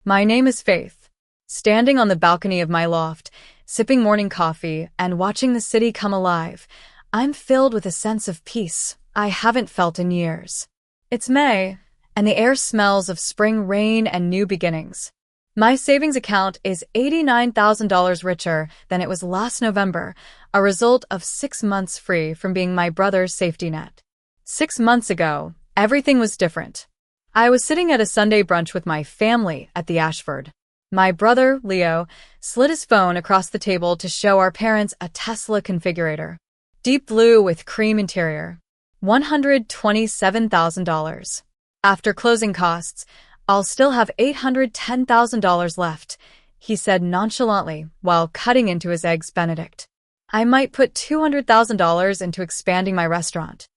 My name is Faith. Standing on the balcony of my loft, sipping morning coffee and watching the city come alive, I'm filled with a sense of peace I haven't felt in years. It's May, and the air smells of spring rain and new beginnings. My savings account is $89,000 richer than it was last November, a result of 6 months free from being my brother's safety net. 6 months ago, everything was different. I was sitting at a Sunday brunch with my family at the Ashford. My brother, Leo, slid his phone across the table to show our parents a Tesla configurator. Deep blue with cream interior. $127,000. After closing costs, I'll still have $810,000 left, he said nonchalantly while cutting into his Eggs Benedict. I might put $200,000 into expanding my restaurant.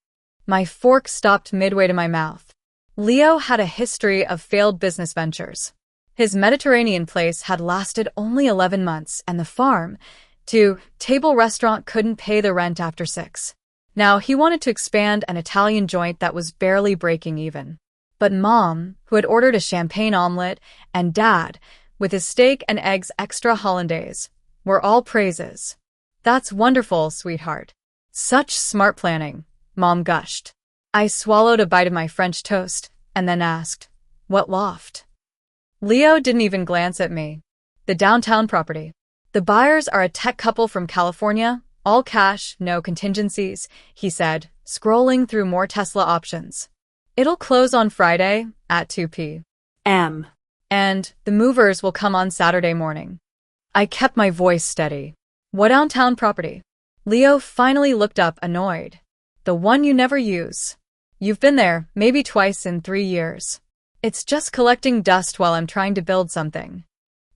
My fork stopped midway to my mouth. Leo had a history of failed business ventures. His Mediterranean place had lasted only 11 months, and the farm-to-table restaurant couldn't pay the rent after 6. Now he wanted to expand an Italian joint that was barely breaking even. But Mom, who had ordered a champagne omelet, and Dad, with his steak and eggs extra hollandaise, were all praises. That's wonderful, sweetheart. Such smart planning, Mom gushed. I swallowed a bite of my French toast and then asked, "What loft?" Leo didn't even glance at me. The downtown property. The buyers are a tech couple from California, all cash, no contingencies, he said, scrolling through more Tesla options. It'll close on Friday at 2 p.m. And the movers will come on Saturday morning. I kept my voice steady. What downtown property? Leo finally looked up, annoyed. The one you never use. You've been there maybe twice in 3 years. It's just collecting dust while I'm trying to build something.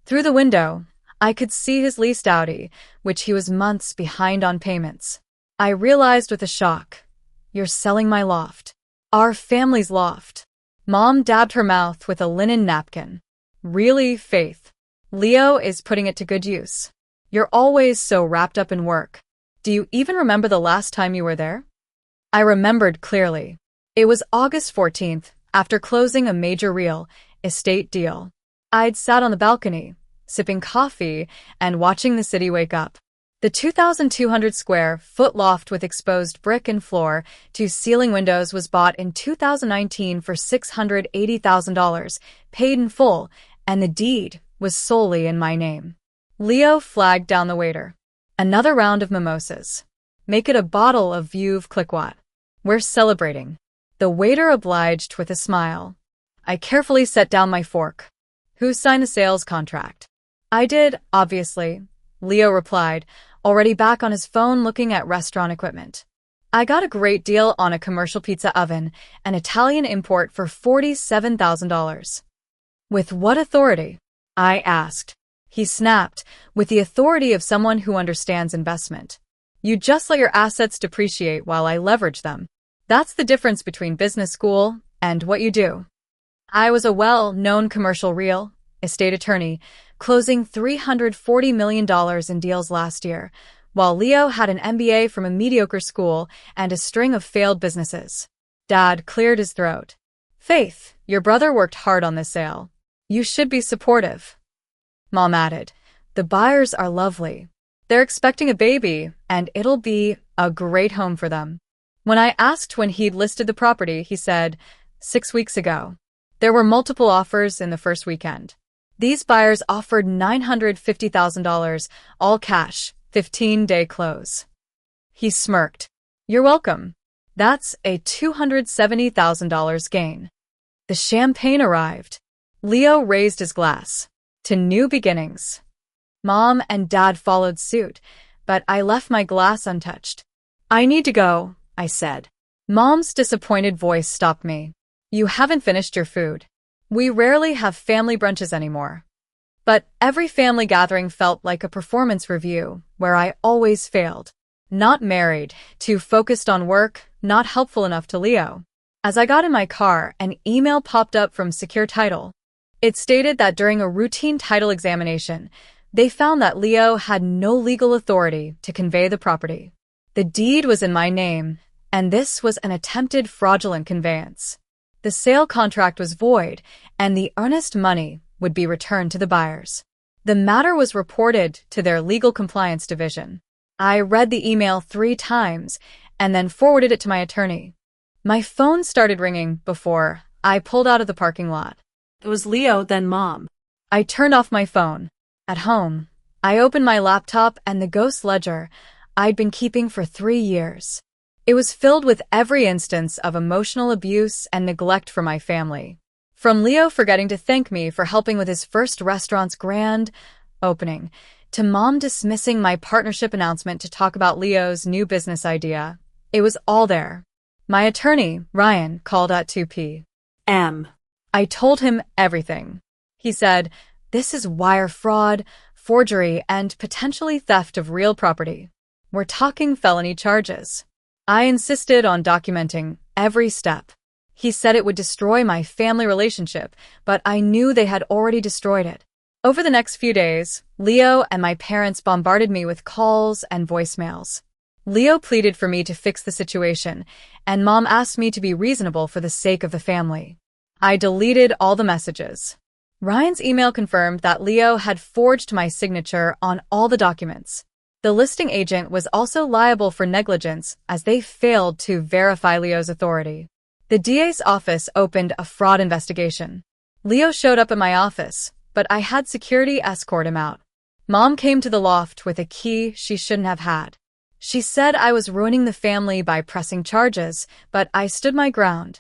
Through the window, I could see his leased Audi, which he was months behind on payments. I realized with a shock, "You're selling my loft. Our family's loft." Mom dabbed her mouth with a linen napkin. Really, Faith? Leo is putting it to good use. You're always so wrapped up in work. Do you even remember the last time you were there? I remembered clearly. It was August 14th, after closing a major real estate deal. I'd sat on the balcony, sipping coffee and watching the city wake up. The 2,200 square foot loft with exposed brick and floor to ceiling windows was bought in 2019 for $680,000, paid in full, and the deed was solely in my name. Leo flagged down the waiter. Another round of mimosas. Make it a bottle of Veuve Clicquot. We're celebrating. The waiter obliged with a smile. I carefully set down my fork. Who signed the sales contract? I did, obviously, Leo replied, already back on his phone looking at restaurant equipment. I got a great deal on a commercial pizza oven, an Italian import for $47,000. With what authority? I asked. He snapped, with the authority of someone who understands investment. You just let your assets depreciate while I leverage them. That's the difference between business school and what you do. I was a well-known commercial real estate attorney, closing $340 million in deals last year, while Leo had an MBA from a mediocre school and a string of failed businesses. Dad cleared his throat. Faith, your brother worked hard on this sale. You should be supportive. Mom added, the buyers are lovely. They're expecting a baby, and it'll be a great home for them. When I asked when he'd listed the property, he said, 6 weeks ago. There were multiple offers in the first weekend. These buyers offered $950,000, all cash, 15-day close. He smirked. You're welcome. That's a $270,000 gain. The champagne arrived. Leo raised his glass. To new beginnings. Mom and Dad followed suit, but I left my glass untouched. I need to go, I said. Mom's disappointed voice stopped me. You haven't finished your food. We rarely have family brunches anymore. But every family gathering felt like a performance review, where I always failed. Not married, too focused on work, not helpful enough to Leo. As I got in my car, an email popped up from Secure Title. It stated that during a routine title examination, they found that Leo had no legal authority to convey the property. The deed was in my name, and this was an attempted fraudulent conveyance. The sale contract was void, and the earnest money would be returned to the buyers. The matter was reported to their legal compliance division. I read the email 3 times and then forwarded it to my attorney. My phone started ringing before I pulled out of the parking lot. It was Leo, then Mom. I turned off my phone. At home, I opened my laptop and the ghost ledger I'd been keeping for 3 years. It was filled with every instance of emotional abuse and neglect from my family. From Leo forgetting to thank me for helping with his first restaurant's grand opening, to Mom dismissing my partnership announcement to talk about Leo's new business idea. It was all there. My attorney, Ryan, called at 2 p.m. I told him everything. He said, "This is wire fraud, forgery, and potentially theft of real property. We're talking felony charges." I insisted on documenting every step. He said it would destroy my family relationship, but I knew they had already destroyed it. Over the next few days, Leo and my parents bombarded me with calls and voicemails. Leo pleaded for me to fix the situation, and Mom asked me to be reasonable for the sake of the family. I deleted all the messages. Ryan's email confirmed that Leo had forged my signature on all the documents. The listing agent was also liable for negligence as they failed to verify Leo's authority. The DA's office opened a fraud investigation. Leo showed up at my office, but I had security escort him out. Mom came to the loft with a key she shouldn't have had. She said I was ruining the family by pressing charges, but I stood my ground.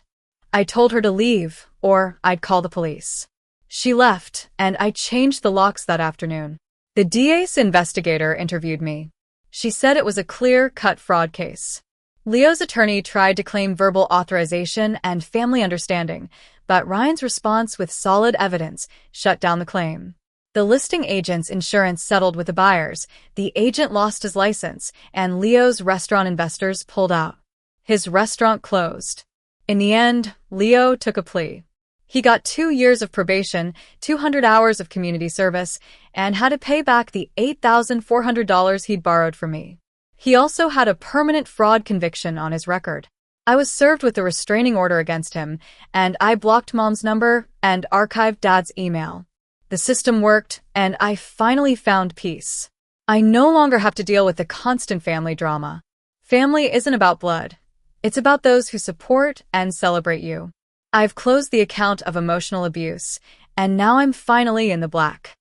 I told her to leave, or I'd call the police. She left, and I changed the locks that afternoon. The DA's investigator interviewed me. She said it was a clear-cut fraud case. Leo's attorney tried to claim verbal authorization and family understanding, but Ryan's response with solid evidence shut down the claim. The listing agent's insurance settled with the buyers, the agent lost his license, and Leo's restaurant investors pulled out. His restaurant closed. In the end, Leo took a plea. He got 2 years of probation, 200 hours of community service, and had to pay back the $8,400 he'd borrowed from me. He also had a permanent fraud conviction on his record. I was served with a restraining order against him, and I blocked Mom's number and archived Dad's email. The system worked, and I finally found peace. I no longer have to deal with the constant family drama. Family isn't about blood. It's about those who support and celebrate you. I've closed the account of emotional abuse, and now I'm finally in the black.